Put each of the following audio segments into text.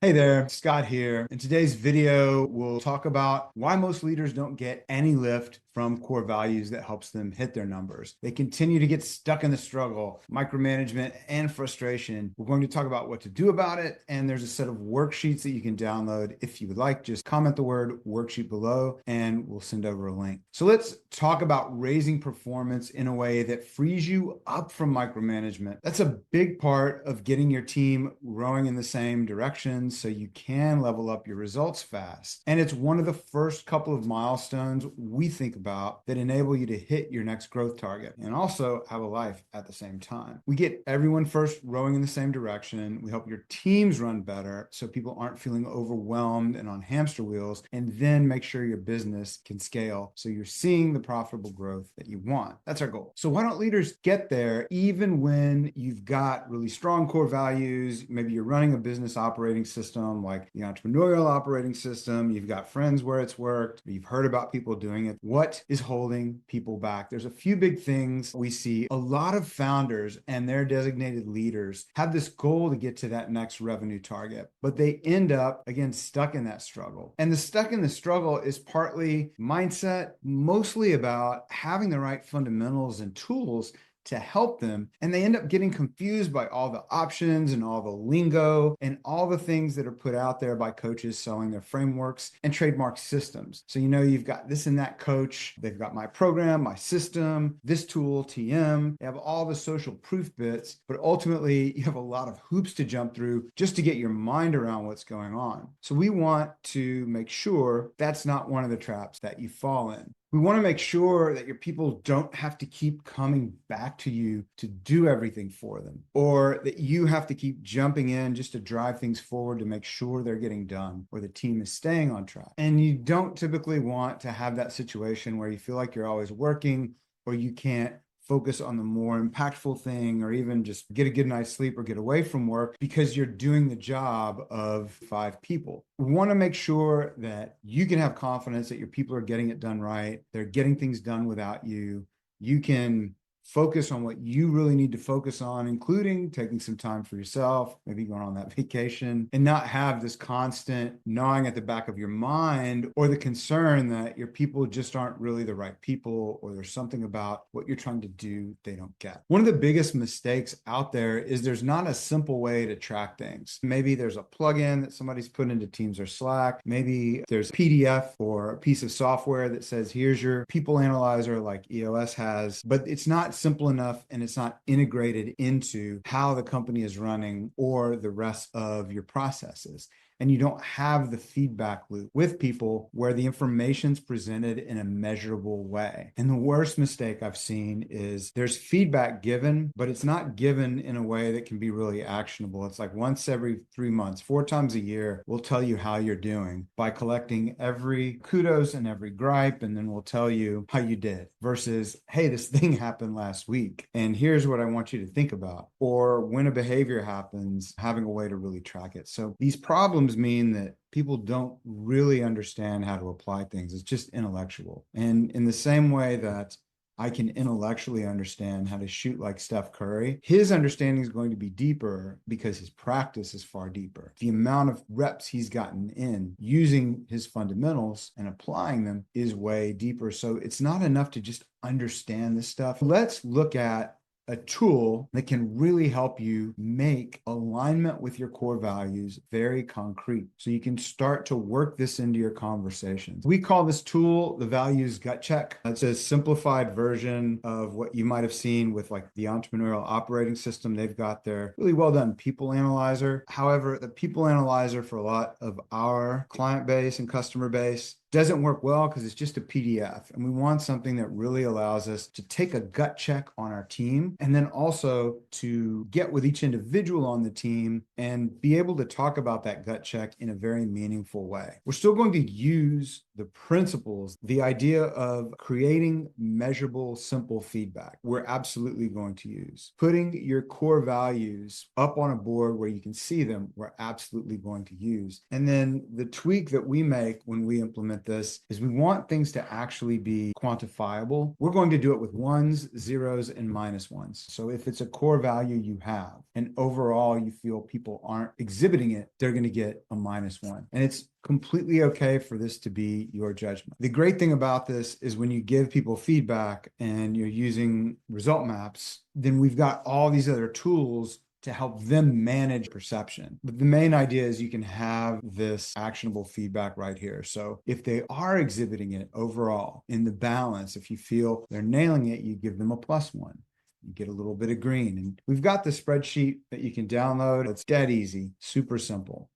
Hey there, Scott here. In today's video, we'll talk about why most leaders don't get any lift from core values that helps them hit their numbers. They continue to get stuck in the struggle, micromanagement, and frustration. We're going to talk about what to do about it, and there's a set of worksheets that you can download. If you would like, just comment the word worksheet below, and we'll send over a link. So let's talk about raising performance in a way that frees you up from micromanagement. That's a big part of getting your team rowing in the same direction so you can level up your results fast. And it's one of the first couple of milestones we think about that enable you to hit your next growth target and also have a life at the same time. We get everyone first rowing in the same direction. We help your teams run better so people aren't feeling overwhelmed and on hamster wheels, and then make sure your business can scale so you're seeing the profitable growth that you want. That's our goal. So why don't leaders get there even when you've got really strong core values? Maybe you're running a business operating system like the entrepreneurial operating system. You've got friends where it's worked. You've heard about people doing it. What is holding people back? There's a few big things we see. A lot of founders and their designated leaders have this goal to get to that next revenue target, but they end up, again, stuck in that struggle. And the stuck in the struggle is partly mindset, mostly about having the right fundamentals and tools to help them. And they end up getting confused by all the options and all the lingo and all the things that are put out there by coaches selling their frameworks and trademark systems. So, you've got this and that coach. They've got my program, my system, this tool, TM. They have all the social proof bits, but ultimately you have a lot of hoops to jump through just to get your mind around what's going on. So we want to make sure that's not one of the traps that you fall in. We want to make sure that your people don't have to keep coming back to you to do everything for them, or that you have to keep jumping in just to drive things forward to make sure they're getting done or the team is staying on track. And you don't typically want to have that situation where you feel like you're always working or you can't focus on the more impactful thing, or even just get a good night's sleep or get away from work because you're doing the job of 5 people. We want to make sure that you can have confidence that your people are getting it done right. They're getting things done without you. You can focus on what you really need to focus on, including taking some time for yourself, maybe going on that vacation, and not have this constant gnawing at the back of your mind or the concern that your people just aren't really the right people, or there's something about what you're trying to do they don't get. One of the biggest mistakes out there is there's not a simple way to track things. Maybe there's a plugin that somebody's put into Teams or Slack. Maybe there's a PDF or a piece of software that says, here's your people analyzer like EOS has, but it's not simple enough and it's not integrated into how the company is running or the rest of your processes. And you don't have the feedback loop with people where the information's presented in a measurable way. And the worst mistake I've seen is there's feedback given, but it's not given in a way that can be really actionable. It's like once every 3 months, 4 times a year, we'll tell you how you're doing by collecting every kudos and every gripe, and then we'll tell you how you did, versus, hey, this thing happened last week, and here's what I want you to think about. Or when a behavior happens, having a way to really track it. So these problems mean that people don't really understand how to apply things. It's just intellectual. And in the same way that I can intellectually understand how to shoot like Steph Curry, his understanding is going to be deeper because his practice is far deeper. The amount of reps he's gotten in using his fundamentals and applying them is way deeper. So it's not enough to just understand this stuff. Let's look at a tool that can really help you make alignment with your core values very concrete, so you can start to work this into your conversations. We call this tool the values gut check. It's a simplified version of what you might have seen with like the entrepreneurial operating system. They've got their really well done people analyzer. However, the people analyzer for a lot of our client base and customer base doesn't work well because it's just a PDF. And we want something that really allows us to take a gut check on our team, and then also to get with each individual on the team and be able to talk about that gut check in a very meaningful way. We're still going to use the principles, the idea of creating measurable, simple feedback. We're absolutely going to use putting your core values up on a board where you can see them. We're absolutely going to use. And then the tweak that we make when we implement implement this is we want things to actually be quantifiable. We're going to do it with ones, zeros, and minus ones. So if it's a core value you have and overall you feel people aren't exhibiting it, they're going to get a -1. And it's completely okay for this to be your judgment. The great thing about this is when you give people feedback and you're using ResultMaps, then we've got all these other tools to help them manage perception. But the main idea is you can have this actionable feedback right here. So if they are exhibiting it overall in the balance, if you feel they're nailing it, you give them a +1. You get a little bit of green. And we've got the spreadsheet that you can download. It's dead easy, super simple.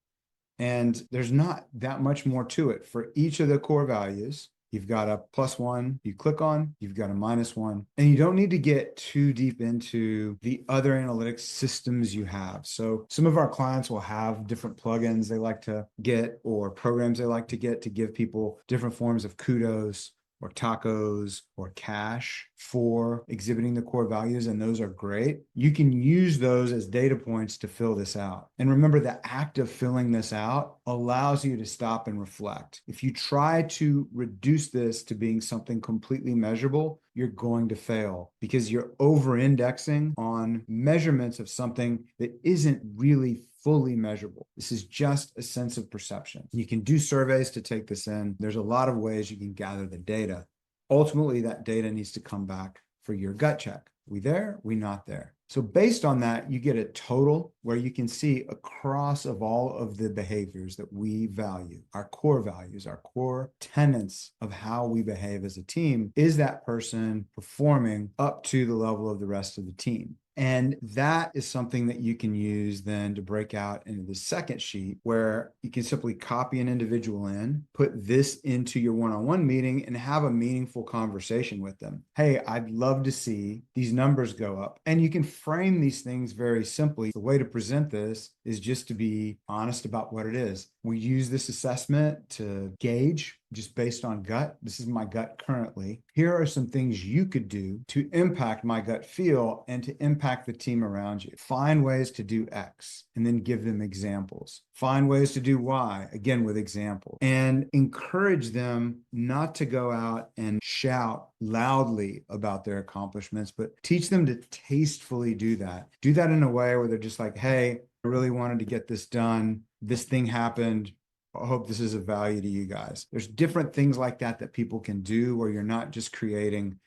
And there's not that much more to it. For each of the core values, you've got a +1 you click on, you've got a -1, and you don't need to get too deep into the other analytics systems you have. So some of our clients will have different plugins they like to get or programs they like to get to give people different forms of kudos or tacos or cash for exhibiting the core values, and those are great. You can use those as data points to fill this out. And remember, the act of filling this out allows you to stop and reflect. If you try to reduce this to being something completely measurable, you're going to fail because you're over-indexing on measurements of something that isn't really fully measurable. This is just a sense of perception. You can do surveys to take this in. There's a lot of ways you can gather the data. Ultimately, that data needs to come back for your gut check. We there? We not there? So based on that, you get a total where you can see across of all of the behaviors that we value, our core values, our core tenets of how we behave as a team. Is that person performing up to the level of the rest of the team? And that is something that you can use then to break out into the second sheet where you can simply copy an individual in, put this into your one-on-one meeting and have a meaningful conversation with them. Hey, I'd love to see these numbers go up. And you can frame these things very simply. The way to present this is just to be honest about what it is. We use this assessment to gauge just based on gut. This is my gut currently. Here are some things you could do to impact my gut feel and to impact the team around you. Find ways to do X and then give them examples. Find ways to do Y, again with examples. And encourage them not to go out and shout loudly about their accomplishments, but teach them to tastefully do that. Do that in a way where they're just like, hey, I really wanted to get this done. This thing happened. I hope this is of value to you guys. There's different things like that that people can do where you're not just creating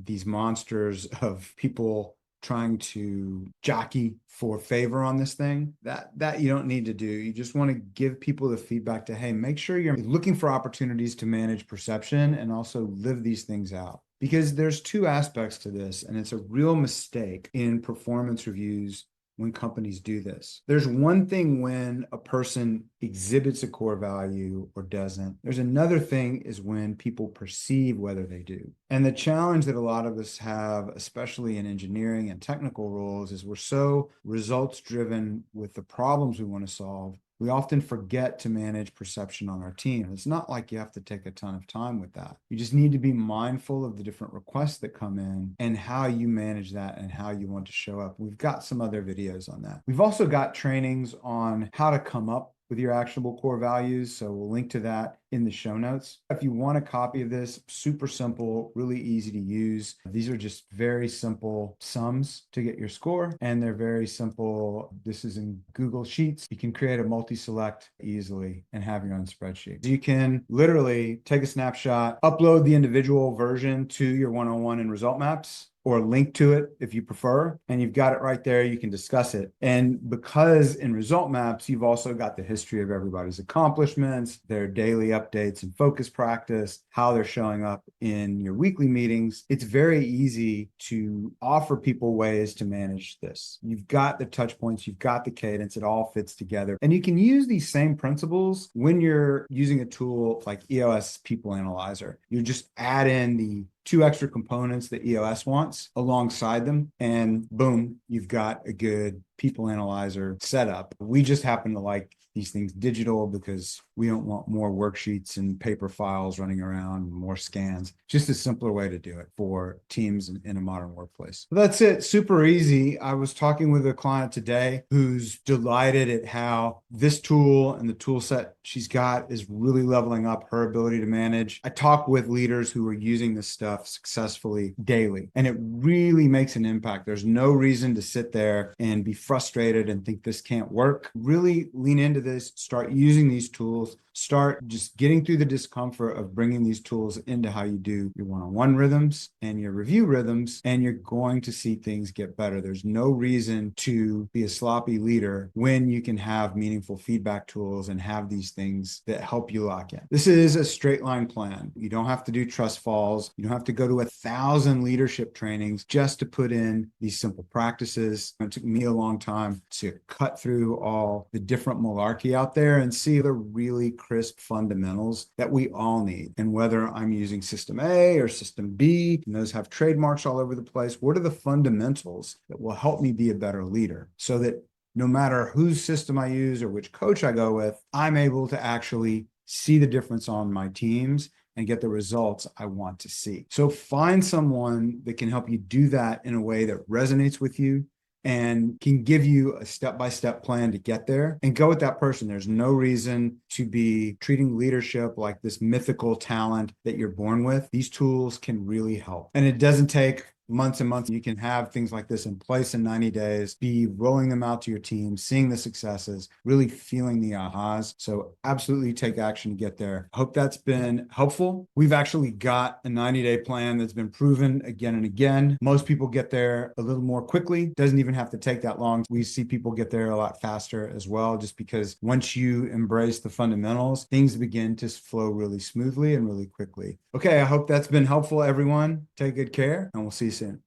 these monsters of people trying to jockey for favor on this thing. That you don't need to do. You just want to give people the feedback to, hey, make sure you're looking for opportunities to manage perception and also live these things out. Because there's two aspects to this, and it's a real mistake in performance reviews when companies do this. There's one thing when a person exhibits a core value or doesn't. There's another thing is when people perceive whether they do. And the challenge that a lot of us have, especially in engineering and technical roles, is we're so results driven with the problems we want to solve. We often forget to manage perception on our team. It's not like you have to take a ton of time with that. You just need to be mindful of the different requests that come in and how you manage that and how you want to show up. We've got some other videos on that. We've also got trainings on how to come up with your actionable core values. So we'll link to that in the show notes. If you want a copy of this, super simple, really easy to use. These are just very simple sums to get your score. And they're very simple. This is in Google Sheets. You can create a multi-select easily and have your own spreadsheet. You can literally take a snapshot, upload the individual version to your one-on-one in ResultMaps, or link to it if you prefer, and you've got it right there. You can discuss it. And because in ResultMaps, you've also got the history of everybody's accomplishments, their daily updates and focus practice, how they're showing up in your weekly meetings, it's very easy to offer people ways to manage this. You've got the touch points, you've got the cadence, it all fits together. And you can use these same principles when you're using a tool like EOS People Analyzer. You just add in the 2 extra components that EOS wants alongside them, and boom, you've got a good people analyzer setup. We just happen to like these things digital because we don't want more worksheets and paper files running around, more scans. Just a simpler way to do it for teams in a modern workplace. But that's it. Super easy. I was talking with a client today who's delighted at how this tool and the tool set she's got is really leveling up her ability to manage. I talk with leaders who are using this stuff successfully daily, and it really makes an impact. There's no reason to sit there and be frustrated and think this can't work. Really lean into this, start using these tools, start just getting through the discomfort of bringing these tools into how you do your one-on-one rhythms and your review rhythms, and you're going to see things get better. There's no reason to be a sloppy leader when you can have meaningful feedback tools and have these things that help you lock in. This is a straight line plan. You don't have to do trust falls. You don't have to go to 1,000 leadership trainings just to put in these simple practices. It took me a long time to cut through all the different malarkey out there and see the really crisp fundamentals that we all need. And whether I'm using system A or system B, and those have trademarks all over the place, what are the fundamentals that will help me be a better leader so that no matter whose system I use or which coach I go with, I'm able to actually see the difference on my teams and get the results I want to see. So find someone that can help you do that in a way that resonates with you and can give you a step-by-step plan to get there, and go with that person. There's no reason to be treating leadership like this mythical talent that you're born with. These tools can really help. And it doesn't take months and months. You can have things like this in place in 90 days, be rolling them out to your team, seeing the successes, really feeling the ahas. So absolutely take action to get there. Hope that's been helpful. We've actually got a 90-day plan that's been proven again and again. Most people get there a little more quickly. Doesn't even have to take that long. We see people get there a lot faster as well, just because once you embrace the fundamentals, things begin to flow really smoothly and really quickly. Okay, I hope that's been helpful, everyone. Take good care, and we'll see you soon.